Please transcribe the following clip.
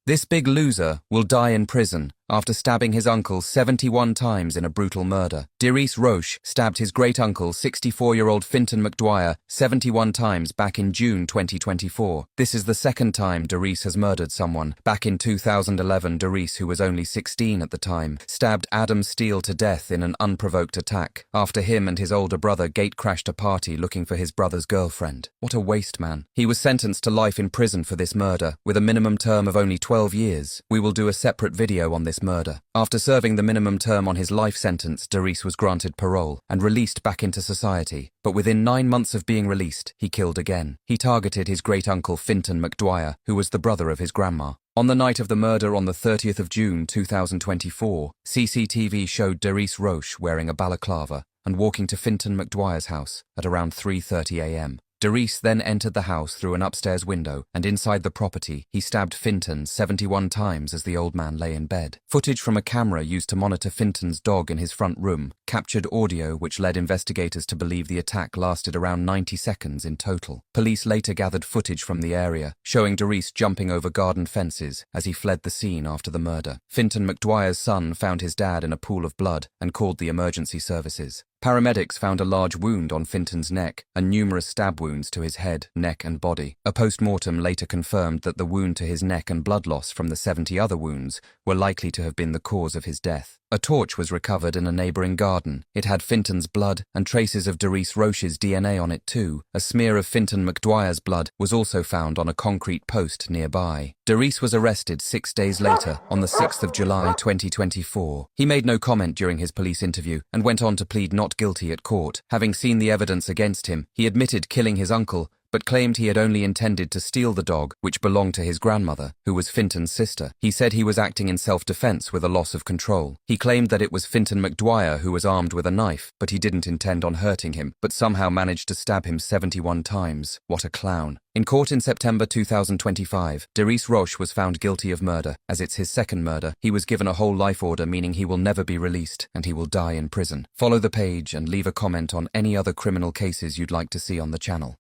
This big loser will die in prison after stabbing his uncle 71 times in a brutal murder. Derice Roche stabbed his great-uncle, 64-year-old Fintan McDwyer, 71 times back in June 2024. This is the second time Derice has murdered someone. Back in 2011, Derice, who was only 16 at the time, stabbed Adam Steele to death in an unprovoked attack, after him and his older brother gate-crashed a party looking for his brother's girlfriend. What a waste, man. He was sentenced to life in prison for this murder, with a minimum term of only 12 years. We will do a separate video on this murder. After serving the minimum term on his life sentence, Derice was granted parole and released back into society. But within 9 months of being released, he killed again. He targeted his great-uncle Fintan McDwyer, who was the brother of his grandma. On the night of the murder on the 30th of June 2024, CCTV showed Derice Roche wearing a balaclava and walking to Fintan McDwyer's house at around 3:30 a.m. Derice then entered the house through an upstairs window, and inside the property, he stabbed Fintan 71 times as the old man lay in bed. Footage from a camera used to monitor Fintan's dog in his front room captured audio which led investigators to believe the attack lasted around 90 seconds in total. Police later gathered footage from the area, showing Derice jumping over garden fences as he fled the scene after the murder. Fintan McDwyer's son found his dad in a pool of blood and called the emergency services. Paramedics found a large wound on Fintan's neck and numerous stab wounds to his head, neck and body. A post-mortem later confirmed that the wound to his neck and blood loss from the 70 other wounds were likely to have been the cause of his death. A torch was recovered in a neighbouring garden. It had Fintan's blood and traces of Derice Roche's DNA on it too. A smear of Fintan McDwyer's blood was also found on a concrete post nearby. Derice was arrested 6 days later, on the 6th of July 2024. He made no comment during his police interview and went on to plead not guilty at court. Having seen the evidence against him, he admitted killing his uncle, but claimed he had only intended to steal the dog, which belonged to his grandmother, who was Fintan's sister. He said he was acting in self-defense with a loss of control. He claimed that it was Fintan McDwyer who was armed with a knife, but he didn't intend on hurting him, but somehow managed to stab him 71 times. What a clown. In court in September 2025, Derice Roche was found guilty of murder. As it's his second murder, he was given a whole life order, meaning he will never be released and he will die in prison. Follow the page and leave a comment on any other criminal cases you'd like to see on the channel.